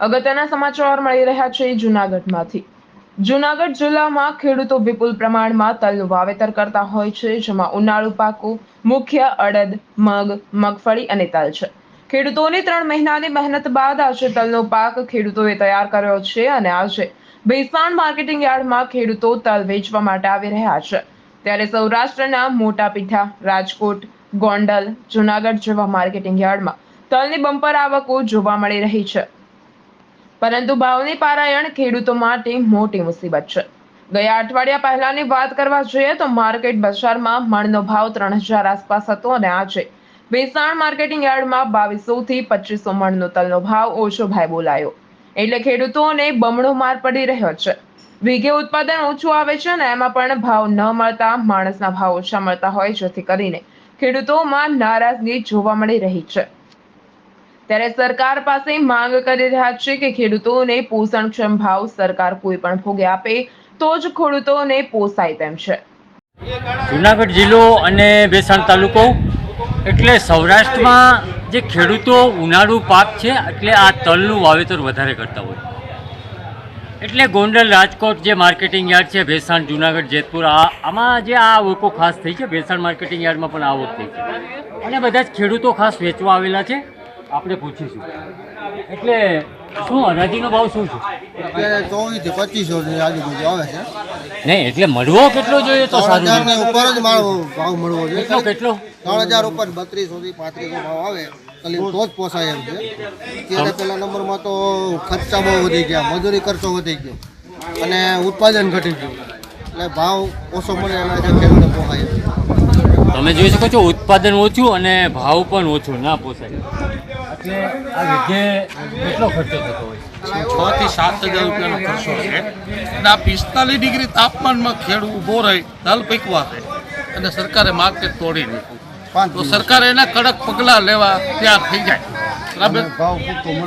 અગત્યના સમાચાર મળી રહ્યા છે જૂનાગઢમાંથી। જૂનાગઢ જિલ્લામાં ખેડૂતો વિપુલ પ્રમાણમાં તલનું વાવેતર કરતા હોય છે, જેમાં ઉનાળુ પાકો મુખ્ય અડદ, મગ, મગફળી અને તલ છે। ખેડૂતોની 3 મહિનાની મહેનત બાદ આજે તલનો પાક ખેડૂતોએ તૈયાર કર્યો છે અને આજે ભેસાણ માર્કેટિંગ યાર્ડમાં ખેડૂતો તલ વેચવા માટે આવી રહ્યા છે। ત્યારે સૌરાષ્ટ્રના મોટા પીઠા, રાજકોટ, ગોંડલ, જૂનાગઢ જેવા માર્કેટિંગ યાર્ડમાં તલની બમ્પર આવકો જોવા મળી રહી છે, પરંતુ ભાવની પારાયણ ખેડૂતો માટે મોટી મુસીબત છે। ગયા અઠવાડિયા પહેલાની વાત કરવા જોઈએ તો માર્કેટ બજારમાં મણનો ભાવ 3000 આસપાસ હતો અને આજે ભેસાણ માર્કેટિંગ યાર્ડમાં 2200 થી 2500 મણનો તલનો ભાવ ઓછો ભાવ બોલાયો, એટલે ખેડૂતોને બમણો માર પડી રહ્યો છે। વીઘે ઉત્પાદન ઓછું આવે છે અને એમાં પણ ભાવ ન મળતા માણસના ભાવ ઓછા મળતા હોય, જેથી કરીને ખેડૂતોમાં નારાજગી જોવા મળી રહી છે। ત્યારે સરકાર પાસે માંગ કરી રહ્યા છે કે ખેડૂતોને પોષણક્ષમ ભાવ સરકાર કોઈ પણ ભોગે આપે તો જ ખેડૂતોને પોસાય તેમ છે। જૂનાગઢ જિલ્લો અને ભેસાણ તાલુકો એટલે સૌરાષ્ટ્રમાં જે ખેડૂતો ઉનાળુ પાક છે એટલે આ તલનું વાવેતર વધારે કરતા હોય, એટલે ગોંડલ, રાજકોટ જે માર્કેટિંગ યાર્ડ છે, ભેસાણ, જૂનાગઢ, જેતપુર, આમાં જે આ આવકો ખાસ થઈ છે, ભેસાણ માર્કેટિંગ યાર્ડમાં પણ આવક થઈ છે અને બધા જ ખેડૂતો ખાસ વેચવા આવેલા છે। આપણે પૂછીશું એટલે શું હરાજીનો ભાવ શું છે? અત્યારે 24 થી 2500 ની આજુબાજુ આવે છે। નહીં એટલે મળવો કેટલો જોઈએ તો સારું? 3000 ની ઉપર જ ભાવ મળવો જોઈએ। કેટલો 3000 ઉપર 3200 થી 3500 ભાવ આવે તો જ પોસાય એમ છે। અત્યારે પહેલા નંબરમાં તો ખર્ચા બહુ વધી ગયા, મજૂરી ખર્ચો વધી ગયો અને ઉત્પાદન ઘટી ગયું, એટલે ભાવ ઓછો મળે એના ખેડૂતને પોસાય। તમે જોઈ શકો છો ઉત્પાદન ઓછું અને ભાવ પણ ઓછો, ના પોસાય। એટલે આ વીઘે કેટલો ખર્ચો થતો હોય? 6 થી 7000 રૂપિયાનો ખર્ચો છે અને આ 45 ડિગ્રી તાપમાનમાં ખેડૂત ઊભો રહી તલ પીકવા છે અને સરકારે માર્કેટ તોડી નાખ્યું, તો સરકારે એના કડક પગલાં લેવા તૈયાર થઈ જાય, બરાબર?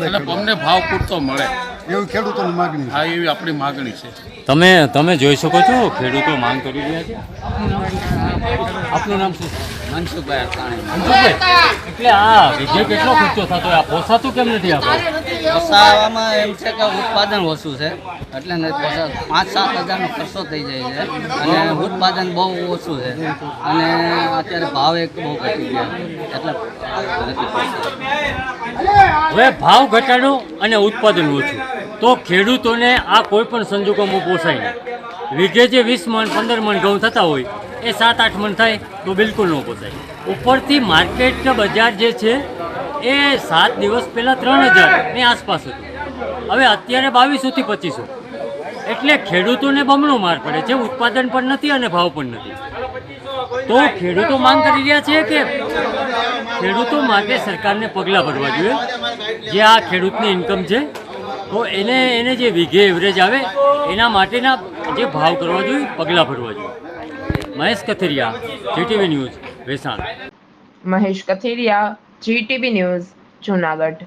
એટલે અમને ભાવ પૂરતો મળે એવી ખેડૂતોની માગણી। હા, એવી આપણી માગણી છે। તમે જોઈ શકો છો ખેડૂતો માંગ કરી રહ્યા છે। આપનું નામ શું? મનસુખભાઈ અરસાણી। મનસુખભાઈ, એટલે આ વીઘે કેટલો ખર્ચો થતો હોય? આ પોસાતું કેમ નથી? આપણે પોસાવામાં એમ છે કે ઉત્પાદન ઓછું છે એટલે નથી પોસાતું। 5-7 હજારનો ખર્ચો થઈ જાય છે અને ઉત્પાદન બહુ ઓછું છે અને અત્યારે ભાવ એક બહુ ઘટી ગયા એટલે નથી પોસાતું। હવે ભાવ ઘટાડો અને ઉત્પાદન ઓછું તો ખેડૂતોને આ કોઈ પણ સંજોગોમાં પોસાય નહીં। વીઘે જે 20 મણ 15 મણ ઘઉં થતા હોય એ 7-8 મણ થાય તો બિલકુલ ન પોસાય। ઉપરથી માર્કેટ બજાર જે છે એ 7 દિવસ પહેલાં 3000ની આસપાસ હતું, હવે અત્યારે 2200 થી 2500, એટલે ખેડૂતોને બમણો માર પડે છે। ઉત્પાદન પણ નથી અને ભાવ પણ નથી, તો ખેડૂતો માંગ કરી રહ્યા છે કે ખેડૂતો માટે સરકારને પગલાં ભરવા જોઈએ। જે આ ખેડૂતની ઇન્કમ છે તો એને જે વીઘે એવરેજ આવે એના માટેના જે ભાવ કરવા જોઈએ, પગલાં ભરવા જોઈએ। Mahesh Kathiria, GTV news, Bhesan. Mahesh Kathiria, GTV news, Junagadh.